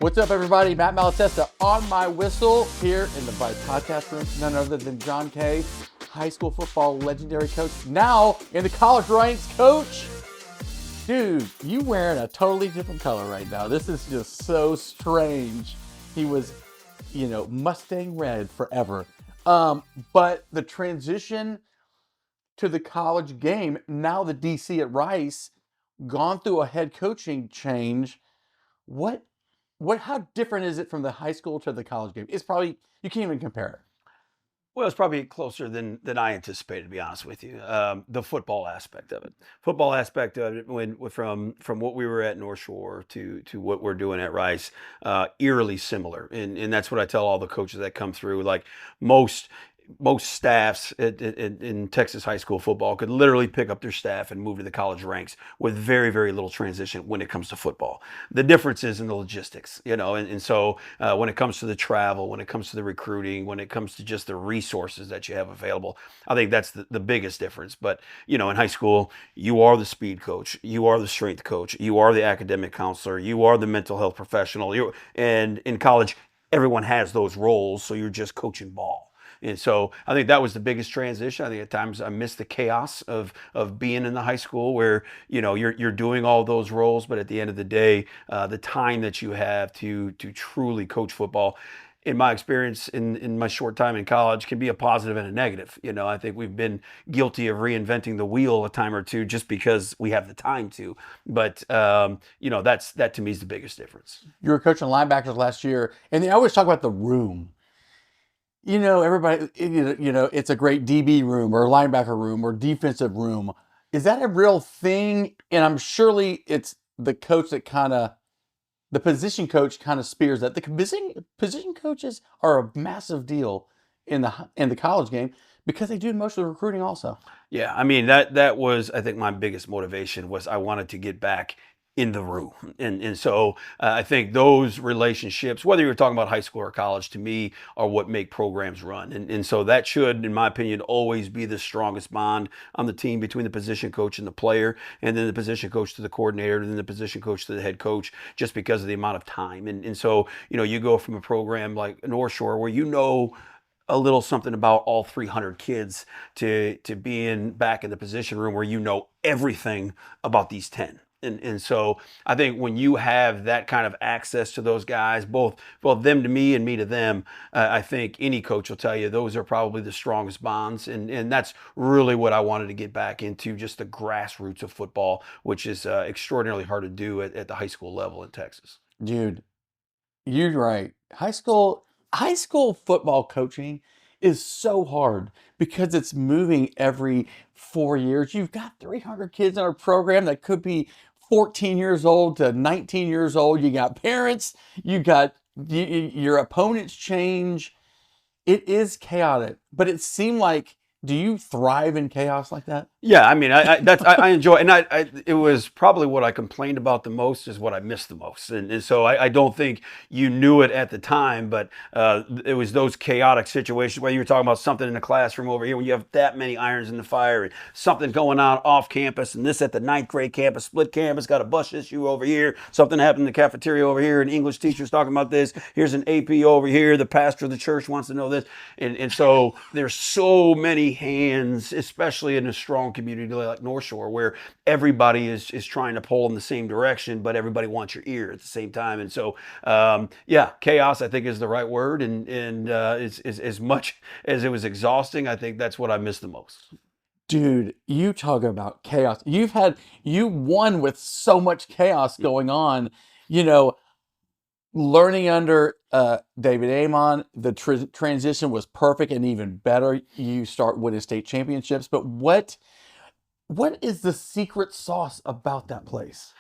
What's up, everybody? Matt Malatesta on my whistle here in the VYPE podcast room. None other than Jon Kay, high school football legendary coach, now in the college ranks. Coach, dude, you wearing a totally different color right now. This is just so strange. He was, Mustang red forever. But the transition to the college game, now the DC at Rice, gone through a head coaching change. How different is it from the high school to the college game? It's probably, you can't even compare it. Well, it's probably closer than I anticipated, to be honest with you. The football aspect of it, from what we were at North Shore to what we're doing at Rice, eerily similar, and that's what I tell all the coaches that come through. Like most staffs in Texas high school football could literally pick up their staff and move to the college ranks with very, very little transition when it comes to football. The difference is in the logistics, and so when it comes to the travel, when it comes to the recruiting, when it comes to just the resources that you have available, I think that's the biggest difference. But, in high school, you are the speed coach, you are the strength coach, you are the academic counselor, you are the mental health professional, and in college, everyone has those roles, so you're just coaching ball. And so I think that was the biggest transition. I think at times I missed the chaos of being in the high school where, you're doing all those roles, but at the end of the day, the time that you have to truly coach football, in my experience in my short time in college, can be a positive and a negative. I think we've been guilty of reinventing the wheel a time or two just because we have the time to. But, that to me is the biggest difference. You were coaching linebackers last year, and they always talk about the room. Everybody, it's a great DB room or linebacker room or defensive room. Is that a real thing? And I'm surely it's the coach that the position coach kind of spears that. The position coaches are a massive deal in the college game because they do most of the recruiting also. Yeah, I mean, that was, I think, my biggest motivation was I wanted to get back in the room. And so I think those relationships, whether you're talking about high school or college, to me are what make programs run. And so that should, in my opinion, always be the strongest bond on the team between the position coach and the player, and then the position coach to the coordinator, and then the position coach to the head coach, just because of the amount of time. And so, you go from a program like North Shore where a little something about all 300 kids to being back in the position room where everything about these 10. And so I think when you have that kind of access to those guys, both them to me and me to them, I think any coach will tell you those are probably the strongest bonds. And that's really what I wanted to get back into, just the grassroots of football, which is extraordinarily hard to do at the high school level in Texas. Dude, you're right. High school football coaching is so hard because it's moving every 4 years. You've got 300 kids in our program that could be 14 years old to 19 years old. You got parents, your opponents change. It is chaotic, but it seemed like, do you thrive in chaos like that? Yeah, I mean, I enjoy, and it was probably what I complained about the most is what I missed the most, and so I don't think you knew it at the time, but it was those chaotic situations where you were talking about something in the classroom over here when you have that many irons in the fire, and something going on off campus, and this at the 9th grade campus, split campus, got a bus issue over here, something happened in the cafeteria over here, and English teacher's talking about this. Here's an AP over here. The pastor of the church wants to know this, and so there's so many hands, especially in a strong community like North Shore, where everybody is trying to pull in the same direction, but everybody wants your ear at the same time. And so, chaos, I think, is the right word. And as much as it was exhausting, I think that's what I missed the most. Dude, you talk about chaos. You won with so much chaos going on, learning under David Aymond, the transition was perfect and even better. You start winning state championships, but what is the secret sauce about that place?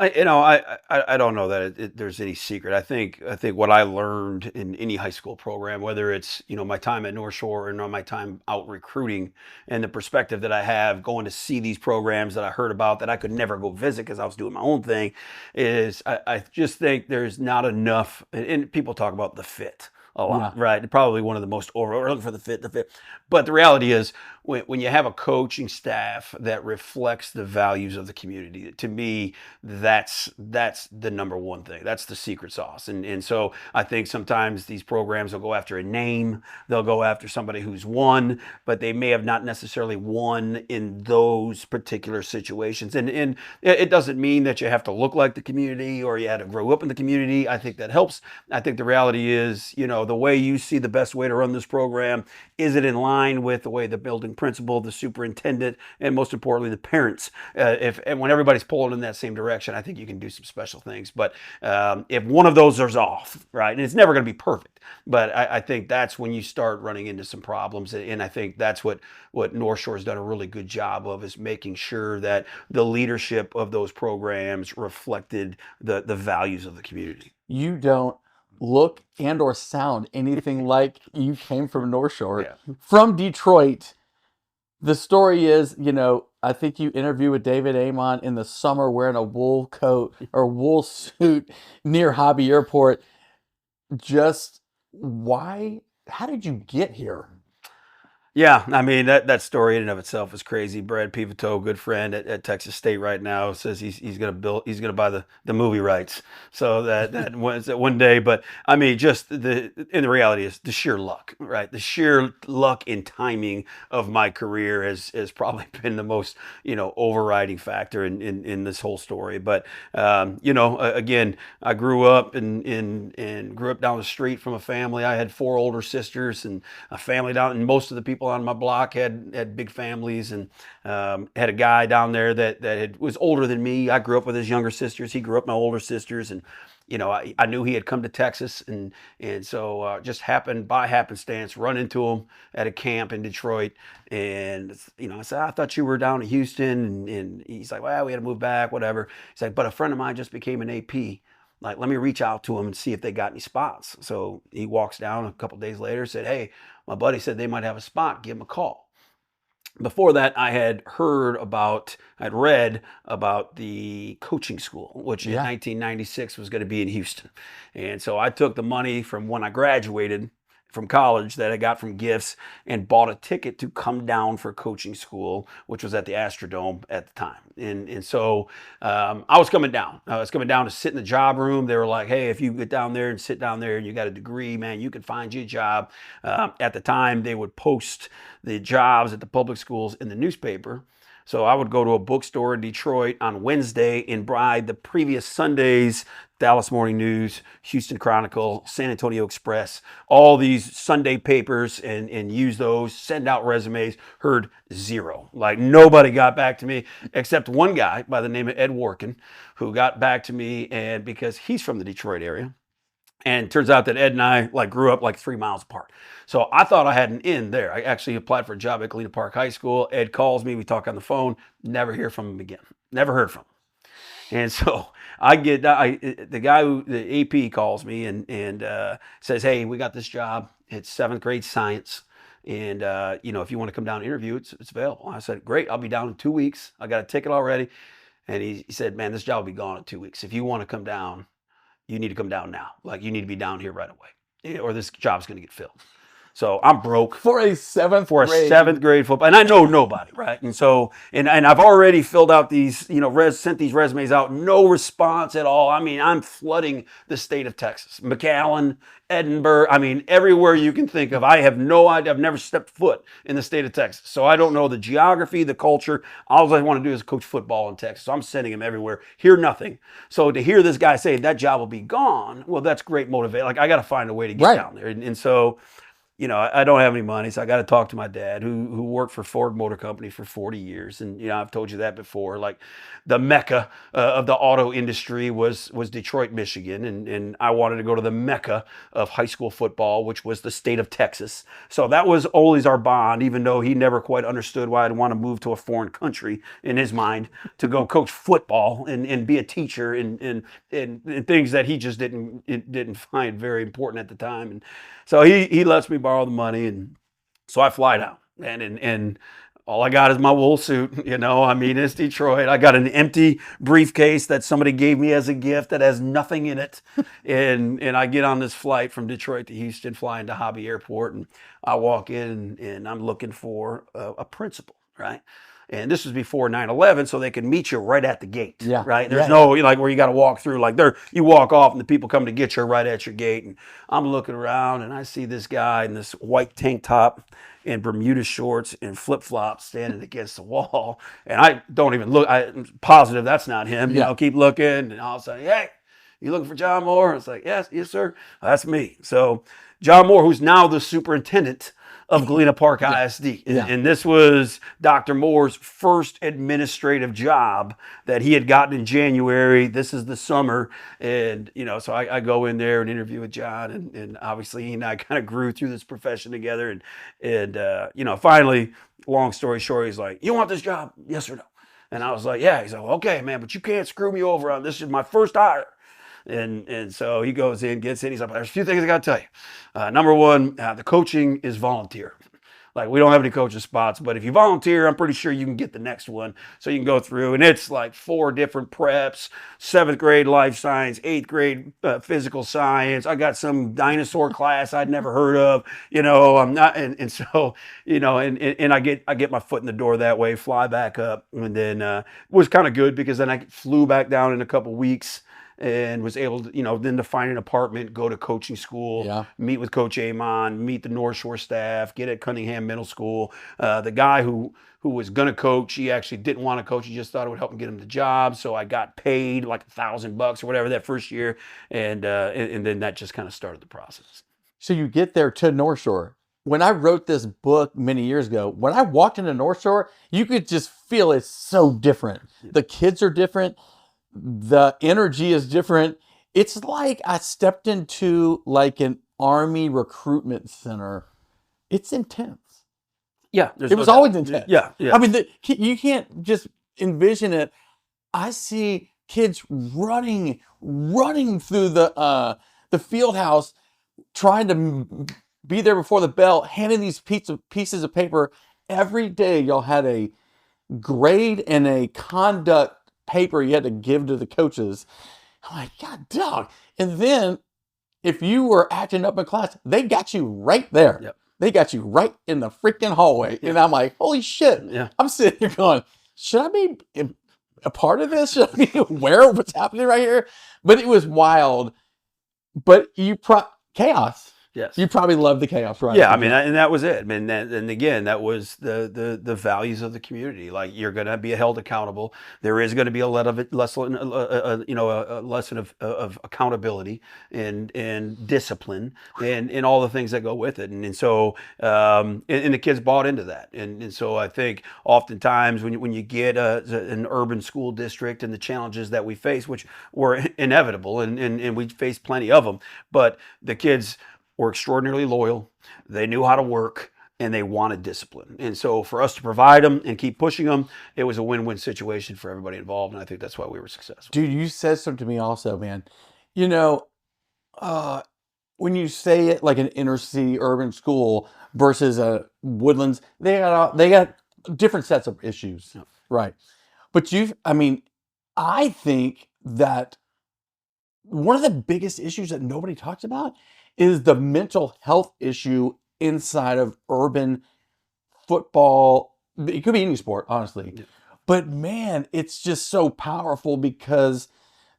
I don't know that there's any secret. I think what I learned in any high school program, whether it's my time at North Shore or my time out recruiting, and the perspective that I have going to see these programs that I heard about that I could never go visit because I was doing my own thing, is I just think there's not enough. And people talk about the fit. a lot, Yeah. right? Probably one of the most over looking for the fit. But the reality is, when you have a coaching staff that reflects the values of the community, to me, that's the number one thing. That's the secret sauce. And so I think sometimes these programs will go after a name, they'll go after somebody who's won, but they may have not necessarily won in those particular situations. And it doesn't mean that you have to look like the community or you had to grow up in the community. I think that helps. I think the reality is, the way you see the best way to run this program, is it in line with the way the building principal, the superintendent, and most importantly, the parents, and when everybody's pulling in that same direction, I think you can do some special things. But if one of those is off, right, and it's never going to be perfect, but I think that's when you start running into some problems. And I think that's what North Shore has done a really good job of, is making sure that the leadership of those programs reflected the values of the community. You don't look and or sound anything like you came from North Shore. Yeah. From Detroit. The story is, I think you interviewed with David Aymond in the summer wearing a wool coat or wool suit near Hobby Airport. Just why? How did you get here? Yeah, I mean that story in and of itself is crazy. Brad Pivotot, good friend at Texas State right now, says he's gonna buy the movie rights. So that one day. But I mean, just the reality is the sheer luck, right? The sheer luck and timing of my career has probably been the most overriding factor in this whole story. But again, I grew up and grew up down the street from a family. I had 4 older sisters and a family down, and most of the people on my block had big families, and had a guy down there that was older than me. I grew up with his younger sisters. He grew up with my older sisters, and I knew he had come to Texas, and so just happened by happenstance run into him at a camp in Detroit, and I said, I thought you were down in Houston, and he's like, well, we had to move back, whatever. He's like, but a friend of mine just became an AP. Like, let me reach out to them and see if they got any spots. So he walks down a couple days later, said, hey, my buddy said they might have a spot. Give him a call. Before that, I'd read about the coaching school, which in 1996 was going to be in Houston. And so I took the money from when I graduated from college that I got from gifts and bought a ticket to come down for coaching school, which was at the Astrodome at the time. And so I was coming down. I was coming down to sit in the job room. They were like, hey, if you get down there and sit down there and you got a degree, man, you can find you a job. At the time, they would post the jobs at the public schools in the newspaper. So I would go to a bookstore in Detroit on Wednesday and buy the previous Sunday's Dallas Morning News, Houston Chronicle, San Antonio Express, all these Sunday papers, and use those, send out resumes. Heard zero. Like, nobody got back to me except one guy by the name of Ed Workin, who got back to me, and because he's from the Detroit area. And it turns out that Ed and I grew up 3 miles apart. So I thought I had an in there. I actually applied for a job at Galena Park High School. Ed calls me. We talk on the phone. Never hear from him again. Never heard from him. And so the guy the AP calls me and says, hey, we got this job. It's 7th grade science. And, if you want to come down and interview, it's available. I said, great. I'll be down in 2 weeks. I got a ticket already. And he said, man, this job will be gone in 2 weeks. If you want to come down, you need to come down now. Like, you need to be down here right away, or this job's going to get filled. So I'm broke for a 7th grade football, and I know nobody, right? And so, and I've already filled out these, sent these resumes out, no response at all. I mean, I'm flooding the state of Texas, McAllen, Edinburgh. I mean, everywhere you can think of. I have no idea. I've never stepped foot in the state of Texas, so I don't know the geography, the culture. All I want to do is coach football in Texas. So I'm sending him everywhere. Hear nothing. So to hear this guy say that job will be gone, well, that's great motivation. Like, I got to find a way to get down there, and so. I don't have any money, so I got to talk to my dad, who worked for Ford Motor Company for 40 years. And, I've told you that before. Like, the mecca of the auto industry was Detroit, Michigan. And I wanted to go to the mecca of high school football, which was the state of Texas. So that was always our bond, even though he never quite understood why I'd want to move to a foreign country in his mind to go coach football and be a teacher and things that he just didn't find very important at the time. And so he lets me borrow the money, and so I fly down, and all I got is my wool suit. I mean, it's Detroit. I got an empty briefcase that somebody gave me as a gift that has nothing in it. And I get on this flight from Detroit to Houston, flying to Hobby Airport. And I walk in and I'm looking for a principal, right? And this was before 9/11, so they could meet you right at the gate, right? There's no like where you got to walk through. Like you walk off and the people come to get you right at your gate. And I'm looking around and I see this guy in this white tank top and Bermuda shorts and flip flops standing against the wall. And I don't even look. I'm positive that's not him. Keep looking, and all of a sudden, hey, you looking for John Moore? It's like, yes, sir, that's me. So John Moore, who's now the superintendent of Galena Park ISD. And this was Dr. Moore's first administrative job that he had gotten in January. This is the summer. And, so I go in there and interview with John. And obviously he and I kind of grew through this profession together. And finally, long story short, he's like, you want this job? Yes or no? And I was like, yeah. He's like, well, okay, man, but you can't screw me over on this. Is my first hire. And so he goes in, gets in. He's like, there's a few things I got to tell you. Number one, the coaching is volunteer. Like, we don't have any coaching spots, but if you volunteer, I'm pretty sure you can get the next one. So you can go through, and it's like 4 different preps: 7th grade life science, 8th grade physical science. I got some dinosaur class I'd never heard of. I'm not, and so and I get my foot in the door that way, fly back up, and then it was kind of good because then I flew back down in a couple weeks. And was able to, then to find an apartment, go to coaching school, meet with Coach Aymond, meet the North Shore staff, get at Cunningham Middle School. The guy who was going to coach, he actually didn't want to coach. He just thought it would help him get him the job. So I got paid like $1,000 or whatever that first year. And then that just kind of started the process. So you get there to North Shore. When I wrote this book many years ago, when I walked into North Shore, you could just feel it's so different. The kids are different. The energy is different. It's like I stepped into like an Army recruitment center. It's intense. Yeah. It was always intense. Yeah. I mean, you can't just envision it. I see kids running through the field house, trying to be there before the bell, handing these pieces of paper. Every day y'all had a grade and a conduct paper you had to give to the coaches. I'm like, God, dog. And then if you were acting up in class, they got you right there. Yep. They got you right in the freaking hallway. Yep. And I'm like, holy shit. Yeah. I'm sitting here going, should I be a part of this? Should I be aware of what's happening right here? But it was wild. But chaos. Yes. You probably love the chaos, right? Yeah, I mean, and that was it. I mean, and again, that was the values of the community. Like, you're going to be held accountable. There is going to be a lesson of accountability and discipline and all the things that go with it. And so and the kids bought into that. And so I think oftentimes when you get an urban school district and the challenges that we face, which were inevitable, and we faced plenty of them, but the kids were extraordinarily loyal. They knew how to work, and they wanted discipline. And so for us to provide them and keep pushing them, it was a win-win situation for everybody involved. And I think that's why we were successful. Dude, you said something to me also, man. When you say it like an inner city urban school versus a Woodlands, they got different sets of issues, right? But I think that one of the biggest issues that nobody talks about is the mental health issue inside of urban football. It could be any sport, honestly. Yeah. But man, it's just so powerful because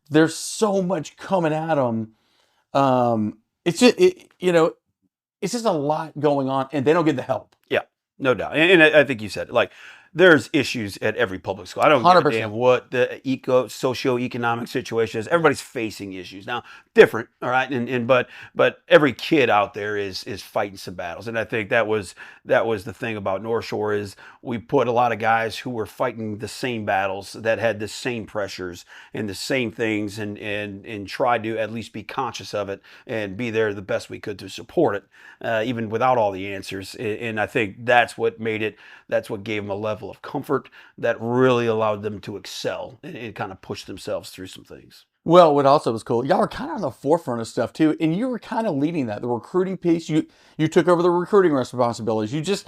there's so much coming at them. It's just a lot going on, and they don't get the help. Yeah, no doubt. And I think you said it, like, there's issues at every public school. I don't 100%. give a damn what the socioeconomic situation is. Everybody's facing issues now, different, all right. But every kid out there is fighting some battles, and I think that was the thing about North Shore is we put a lot of guys who were fighting the same battles, that had the same pressures and the same things, and tried to at least be conscious of it and be there the best we could to support it, even without all the answers. And I think that's what made it. That's what gave them a level of comfort that really allowed them to excel and kind of push themselves through some things. Well, what also was cool, y'all were kind of on the forefront of stuff too, and you were kind of leading that. The recruiting piece, you took over the recruiting responsibilities. You just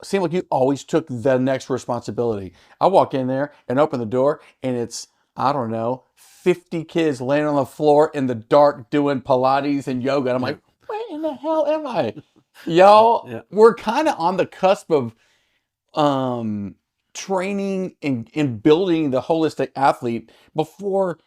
seemed like you always took the next responsibility. I walk in there and open the door, and it's, I don't know, 50 kids laying on the floor in the dark doing Pilates and yoga. And I'm like, where in the hell am I? Y'all, Yeah. we're kind of on the cusp of training and building the holistic athlete before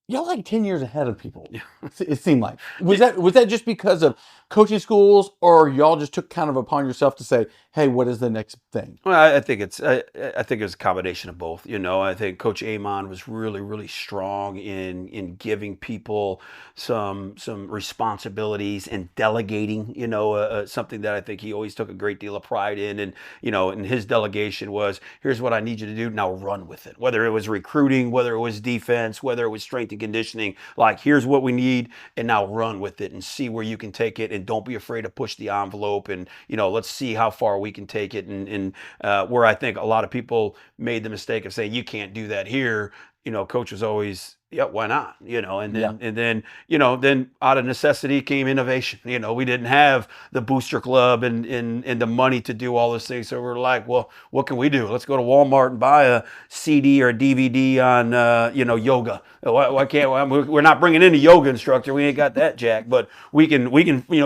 y'all like 10 years ahead of people. Yeah. It seemed like. Was that just because of coaching schools, or y'all just took kind of upon yourself to say, hey, what is the next thing? Well, I think I think it's a combination of both. I think Coach Aymond was really, really strong in giving people some responsibilities and delegating. Something that I think he always took a great deal of pride in. And his delegation was, here's what I need you to do. Now run with it. Whether it was recruiting, whether it was defense, whether it was strength and conditioning, like here's what we need, and now run with it and see where you can take it, and don't be afraid to push the envelope, and let's see how far we can take it. And where I think a lot of people made the mistake of saying you can't do that here, coach was always, yeah, why not? Then out of necessity came innovation. We didn't have the booster club and the money to do all those things. So we're like, well, what can we do? Let's go to Walmart and buy a CD or a DVD on, yoga. Why can't we're not bringing in a yoga instructor. We ain't got that jack, but we can,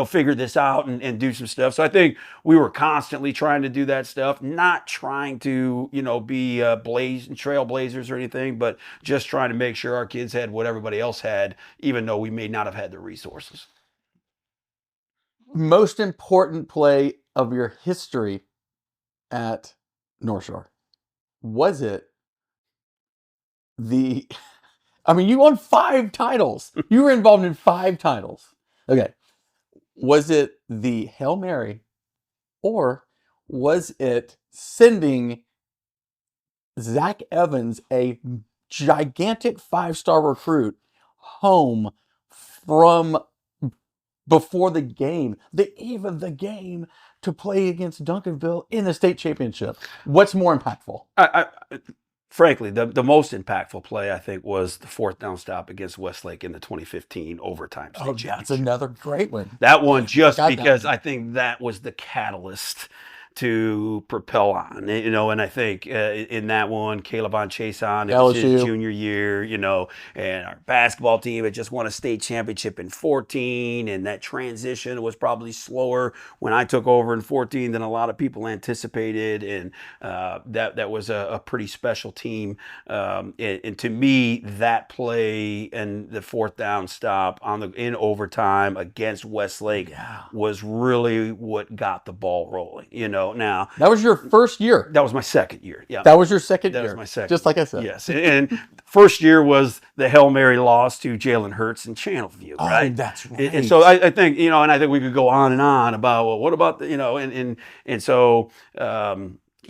figure this out and do some stuff. So I think we were constantly trying to do that stuff, not trying to, be trailblazers or anything, but just trying to make sure our kids had what everybody else had, even though we may not have had the resources. Most important play of your history at North Shore? Was it you won 5 titles. You were involved in 5 titles. Okay. Was it the Hail Mary, or was it sending Zach Evans, a gigantic 5-star recruit, home from before the eve of the game, to play against Duncanville in the state championship? What's more impactful? Frankly, the most impactful play, I think, was the 4th down stop against Westlake in the 2015 overtime state championship. That's another great one. That one, just because I think that was the catalyst to propel on, and I think in that one, Caleb on Chase on, it was his junior year, and our basketball team had just won a state championship in 14, and that transition was probably slower when I took over in 14 than a lot of people anticipated, and that was a pretty special team, and to me, that play and the 4th down stop in overtime against Westlake was really what got the ball rolling, Now that was your first year. That was my second year. Yeah, that was your second year. That was my second. Just like I said. Yes, and first year was the Hail Mary loss to Jalen Hurts in Channelview, right? Oh, that's right. And so I think and I think we could go on and on about, well, what about the and so.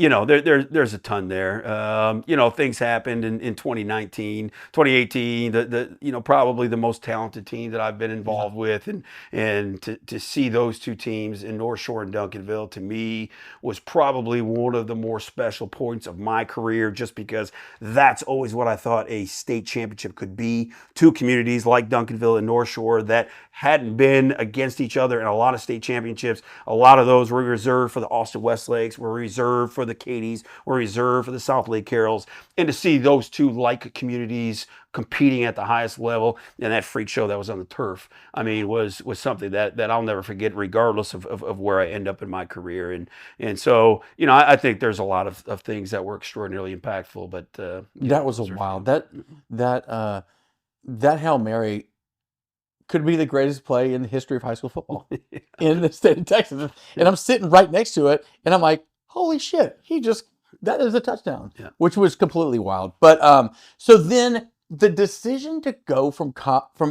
There's a ton there. Things happened in 2019, 2018, the probably the most talented team that I've been involved with, and to see those two teams in North Shore and Duncanville, to me, was probably one of the more special points of my career, just because that's always what I thought a state championship could be. 2 communities like Duncanville and North Shore that hadn't been against each other in a lot of state championships. A lot of those were reserved for the Austin Westlakes, were reserved for the Cadies, were reserved for the South Lake Carrolls. And to see those 2 like communities competing at the highest level, and that freak show that was on the turf, was something that I'll never forget, regardless of where I end up in my career. And so, I think there's a lot of things that were extraordinarily impactful, but that was a wild. That Hail Mary could be the greatest play in the history of high school football in the state of Texas. And I'm sitting right next to it, and I'm like, holy shit, that is a touchdown, which was completely wild. But so then the decision to go from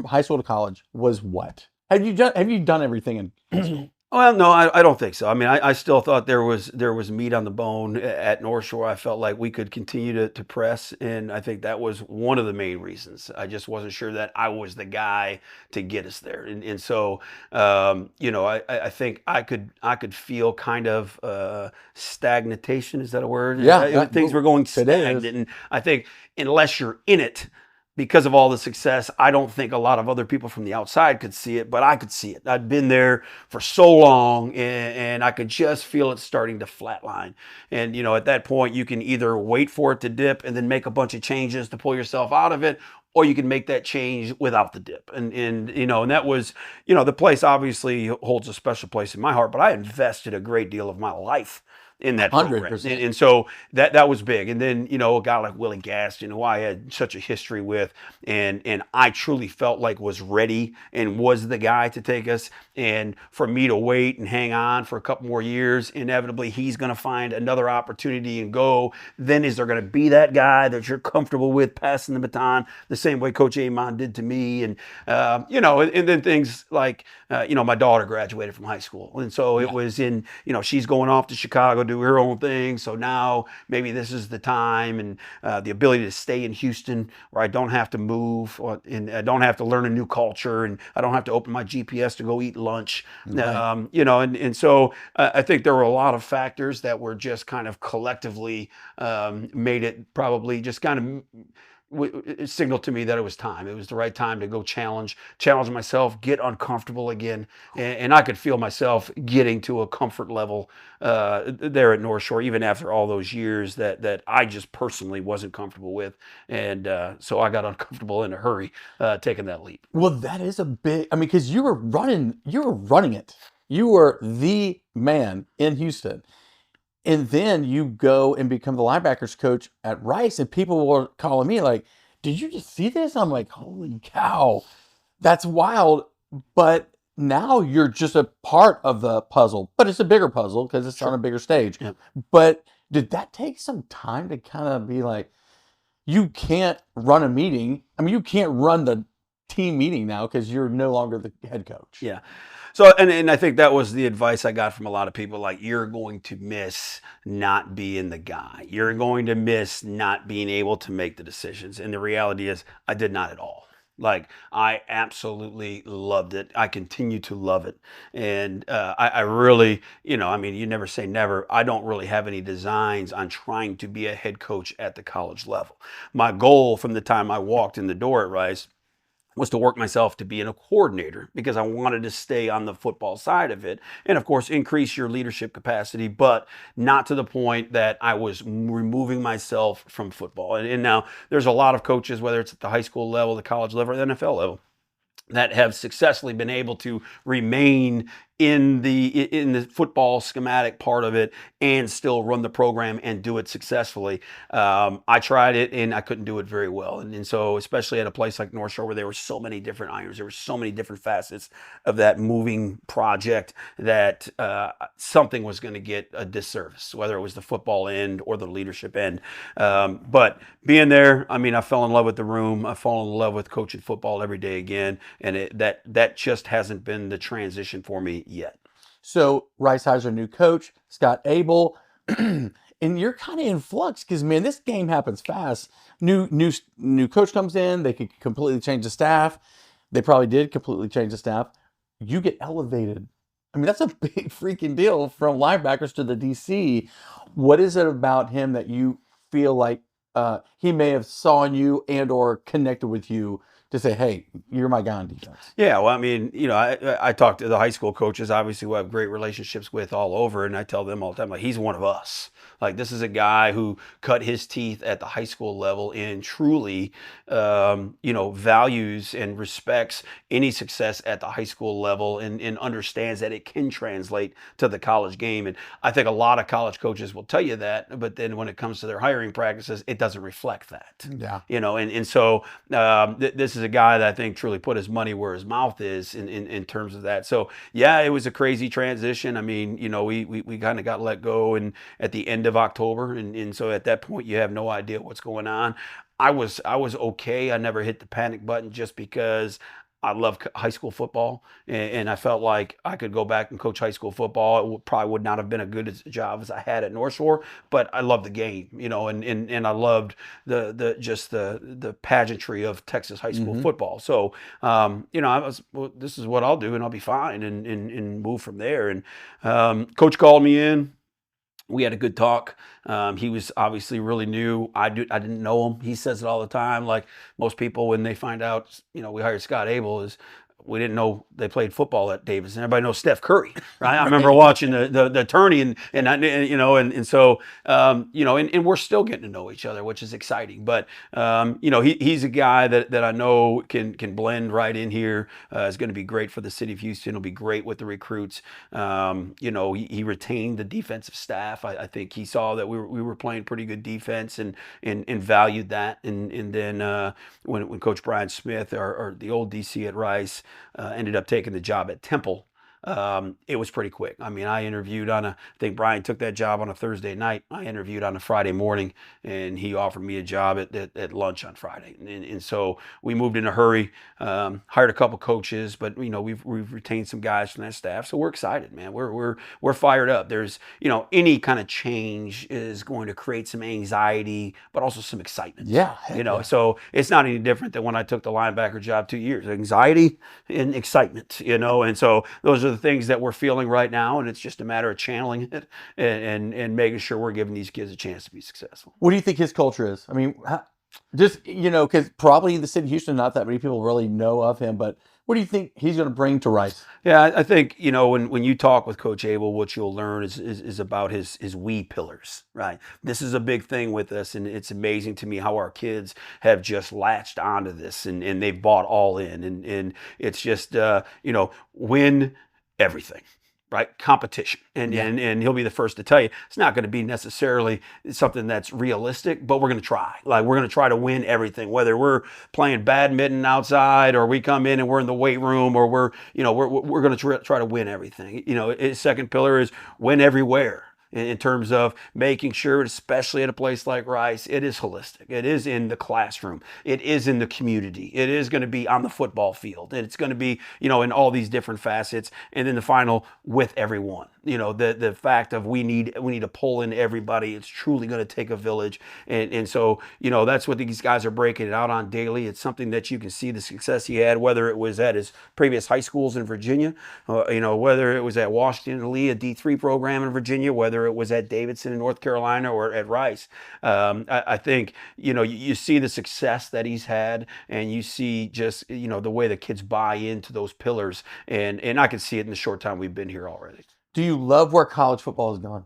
high school to college was what? Have you done everything in high school? Well, no, I don't think so. I still thought there was meat on the bone at North Shore. I felt like we could continue to press, and I think that was one of the main reasons. I just wasn't sure that I was the guy to get us there, and so I think I could feel kind of stagnation. Is that a word? Yeah, things were going stagnant, and I think unless you're in it, because of all the success, I don't think a lot of other people from the outside could see it, but I could see it. I'd been there for so long, and I could just feel it starting to flatline. And, at that point, you can either wait for it to dip and then make a bunch of changes to pull yourself out of it, or you can make that change without the dip. And that was, the place obviously holds a special place in my heart, but I invested a great deal of my life in that program. 100%. And so that was big. And then, a guy like Willie Gaston, who I had such a history with, and I truly felt like was ready and was the guy to take us. And for me to wait and hang on for a couple more years, inevitably he's going to find another opportunity and go. Then is there going to be that guy that you're comfortable with passing the baton the same way Coach Aymond did to me? And, and then things like, my daughter graduated from high school. And so it was she's going off to Chicago, do her own thing. So now maybe this is the time, and the ability to stay in Houston where I don't have to move, and I don't have to learn a new culture, and I don't have to open my GPS to go eat lunch. Right. And so I think there were a lot of factors that were just kind of collectively made it probably just kind of it signaled to me that it was time. It was the right time to go challenge myself, get uncomfortable again. And I could feel myself getting to a comfort level there at North Shore, even after all those years that I just personally wasn't comfortable with. And so I got uncomfortable in a hurry taking that leap. Well, that is a big, because you were running it. You were the man in Houston. And then you go and become the linebackers coach at Rice, and people were calling me like, did you just see this? I'm like, holy cow, that's wild. But now you're just a part of the puzzle, but it's a bigger puzzle because it's on a bigger stage. Yeah. But did that take some time to kind of be like, you can't run a meeting? I mean, you can't run the team meeting now because you're no longer the head coach. Yeah. So, and I think that was the advice I got from a lot of people, like, you're going to miss not being the guy. You're going to miss not being able to make the decisions. And the reality is I did not at all. Like, I absolutely loved it. I continue to love it. And I really, you never say never. I don't really have any designs on trying to be a head coach at the college level. My goal from the time I walked in the door at Rice was to work myself to being a coordinator, because I wanted to stay on the football side of it. And of course, increase your leadership capacity, but not to the point that I was removing myself from football. And now there's a lot of coaches, whether it's at the high school level, the college level, or the NFL level, that have successfully been able to remain in the football schematic part of it and still run the program and do it successfully. I tried it and I couldn't do it very well. And so, especially at a place like North Shore, where there were so many different irons, there were so many different facets of that moving project, that something was going to get a disservice, whether it was the football end or the leadership end. But being there, I fell in love with the room. I fall in love with coaching football every day again. And that just hasn't been the transition for me yet. So Rice hires a new coach, Scott Abel, and you're kind of in flux because, man, this game happens fast. New coach comes in. They could completely change the staff. They probably did completely change the staff. You get elevated. That's a big freaking deal, from linebackers to the DC. What is it about him that you feel like he may have saw in you and or connected with you to say, hey, you're my guy on defense? Yeah, well, I talk to the high school coaches, obviously, who I have great relationships with all over, and I tell them all the time, like, he's one of us. Like, this is a guy who cut his teeth at the high school level and truly, values and respects any success at the high school level, and understands that it can translate to the college game. And I think a lot of college coaches will tell you that, but then when it comes to their hiring practices, it doesn't reflect that. Yeah. So this is a guy that I think truly put his money where his mouth is in terms of that. So yeah, it was a crazy transition. We kind of got let go and at the end of October, and so at that point you have no idea what's going on. I was okay. I never hit the panic button, just because I love high school football, and I felt like I could go back and coach high school football. It probably would not have been a good job as I had at North Shore, but I loved the game, and I loved the pageantry of Texas high school football. So, this is what I'll do, and I'll be fine, and move from there. And coach called me in. We had a good talk. He was obviously really new. I didn't know him. He says it all the time. Like most people, when they find out, we hired Scott Abel, is we didn't know they played football at Davidson. Everybody knows Steph Curry, right? I remember watching the tourney and so and we're still getting to know each other, which is exciting. But he's a guy that I know can blend right in here. Is going to be great for the city of Houston. He'll be great with the recruits. He retained the defensive staff. I think he saw that we were playing pretty good defense and valued that. And then when Coach Brian Smith, or the old DC at Rice, ended up taking the job at Temple, it was pretty quick. I mean, I interviewed I think Brian took that job on a Thursday night. I interviewed on a Friday morning, and he offered me a job at lunch on Friday. And so we moved in a hurry, hired a couple coaches, but we've retained some guys from that staff. So we're excited, man. We're fired up. There's, any kind of change is going to create some anxiety, but also some excitement. Yeah. So it's not any different than when I took the linebacker job 2 years. Anxiety and excitement, and so those are the things that we're feeling right now, and it's just a matter of channeling it and making sure we're giving these kids a chance to be successful. What do you think his culture is? I mean, because probably in the city of Houston, not that many people really know of him, but what do you think he's going to bring to Rice? Yeah, I think, when you talk with Coach Abel, what you'll learn is about his we pillars, right? This is a big thing with us, and it's amazing to me how our kids have just latched onto this and they've bought all in. And it's just, win everything. Right? Competition. And he'll be the first to tell you it's not going to be necessarily something that's realistic, but we're going to try. Like, we're going to try to win everything, whether we're playing badminton outside or we come in and we're in the weight room, or we're going to try to win everything. His second pillar is win everywhere. In terms of making sure, especially at a place like Rice, it is holistic. It is in the classroom. It is in the community. It is going to be on the football field. And it's going to be, in all these different facets. And then the final, with everyone. The fact of we need to pull in everybody. It's truly going to take a village. And so, that's what these guys are breaking it out on daily. It's something that you can see the success he had, whether it was at his previous high schools in Virginia, whether it was at Washington Lee, a D3 program in Virginia, whether it was at Davidson in North Carolina or at Rice. I think, you see the success that he's had, and you see just, the way the kids buy into those pillars. And I can see it in the short time we've been here already. Do you love where college football has gone?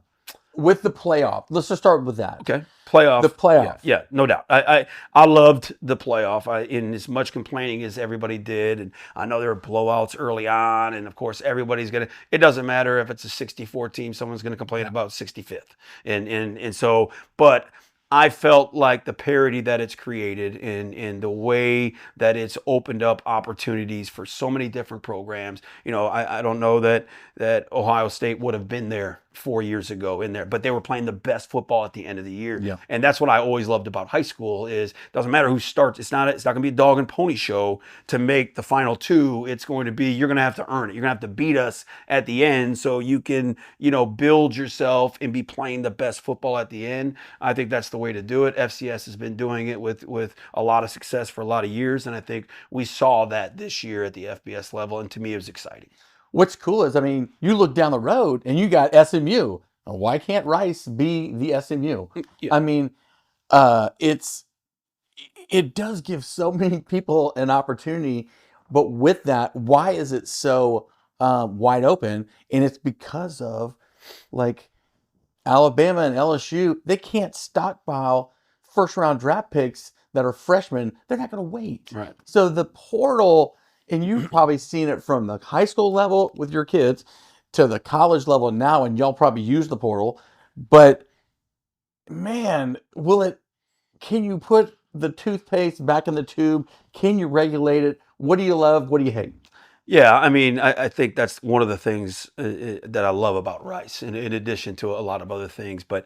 With the playoff. Let's just start with that. Okay. Playoff. The playoff. Yeah, no doubt. I loved the playoff. In as much complaining as everybody did, and I know there were blowouts early on, and of course everybody's gonna. It doesn't matter if it's a 64 team. Someone's gonna complain about 65th, and so, but I felt like the parity that it's created and the way that it's opened up opportunities for so many different programs. I don't know that Ohio State would have been there 4 years ago in there, but they were playing the best football at the end of the year. Yeah. And that's what I always loved about high school is doesn't matter who starts. It's not going to be a dog and pony show to make the final two. It's going to be, you're going to have to earn it. You're going to have to beat us at the end so you can, build yourself and be playing the best football at the end. I think that's the way to do it. FCS has been doing it with a lot of success for a lot of years. And I think we saw that this year at the FBS level. And to me, it was exciting. What's cool is, you look down the road and you got SMU. Why can't Rice be the SMU? Yeah. It does give so many people an opportunity, but with that, why is it so wide open? And it's because of Alabama and LSU, they can't stockpile first round draft picks that are freshmen. They're not going to wait. Right. So the portal, and you've probably seen it from the high school level with your kids to the college level now, and y'all probably use the portal. But man, can you put the toothpaste back in the tube? Can you regulate it? What do you love? What do you hate? Yeah, I think that's one of the things that I love about Rice, in addition to a lot of other things. But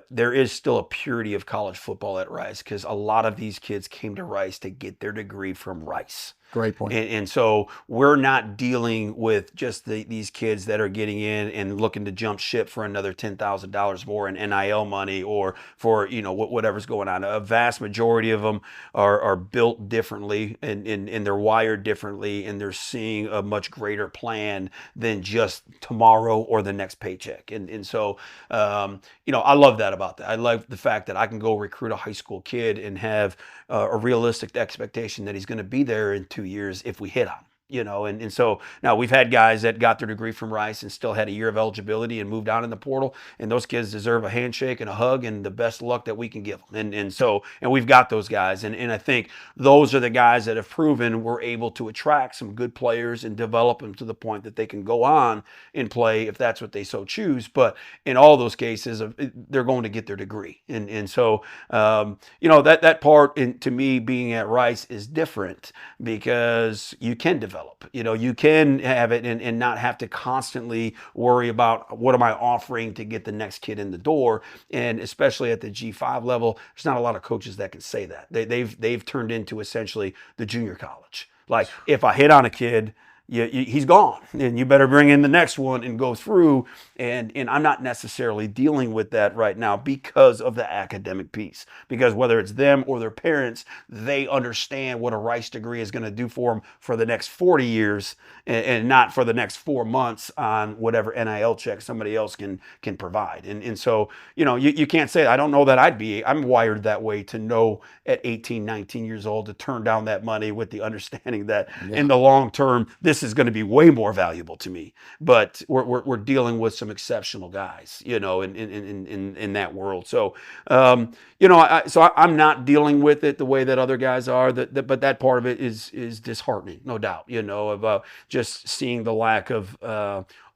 there is still a purity of college football at Rice because a lot of these kids came to Rice to get their degree from Rice. Great point. And so we're not dealing with just these kids that are getting in and looking to jump ship for another $10,000 more in NIL money or for, whatever's going on. A vast majority of them are built differently and they're wired differently, and they're seeing a much greater plan than just tomorrow or the next paycheck. And so, I love that about that. I love the fact that I can go recruit a high school kid and have a realistic expectation that he's going to be there in 2 years if we hit on him. And so now we've had guys that got their degree from Rice and still had a year of eligibility and moved on in the portal, and those kids deserve a handshake and a hug and the best luck that we can give them. And we've got those guys, and I think those are the guys that have proven we're able to attract some good players and develop them to the point that they can go on and play if that's what they so choose. But in all those cases, they're going to get their degree, and so that part to me being at Rice is different because you can develop. You can have it and not have to constantly worry about what am I offering to get the next kid in the door. And especially at the G5 level, there's not a lot of coaches that can say that. They've turned into essentially the junior college. Like if I hit on a kid, he's gone, and you better bring in the next one and go through. And I'm not necessarily dealing with that right now because of the academic piece. Because whether it's them or their parents, they understand what a Rice degree is going to do for them for the next 40 years, and not for the next 4 months on whatever NIL check somebody else can provide. And so you can't say I don't know that I'm wired that way to know at 18, 19 years old to turn down that money with the understanding that in the long term this is going to be way more valuable to me. But we're dealing with some exceptional guys, in that world. So, I'm not dealing with it the way that other guys are. But that part of it is disheartening, no doubt. About just seeing the lack of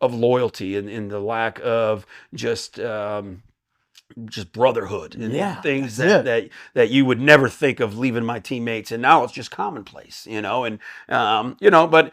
loyalty and the lack of just brotherhood and things that you would never think of leaving my teammates, and now it's just commonplace, but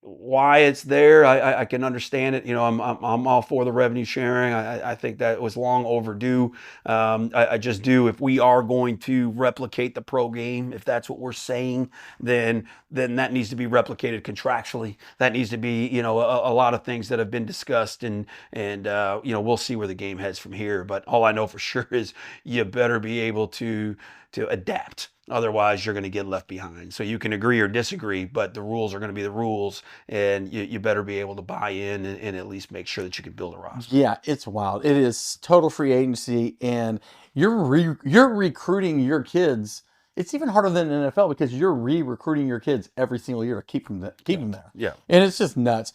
why it's there, I can understand it. I'm all for the revenue sharing. I think that was long overdue. I just do. If we are going to replicate the pro game, if that's what we're saying, then that needs to be replicated contractually. That needs to be, a lot of things that have been discussed, and we'll see where the game heads from here. But all I know for sure is you better be able to adapt. Otherwise, you're going to get left behind. So you can agree or disagree, but the rules are going to be the rules, and you better be able to buy in and at least make sure that you can build a roster. Yeah, it's wild. It is total free agency, and you're recruiting your kids. It's even harder than the NFL because you're recruiting your kids every single year to keep them there. Yeah. And it's just nuts.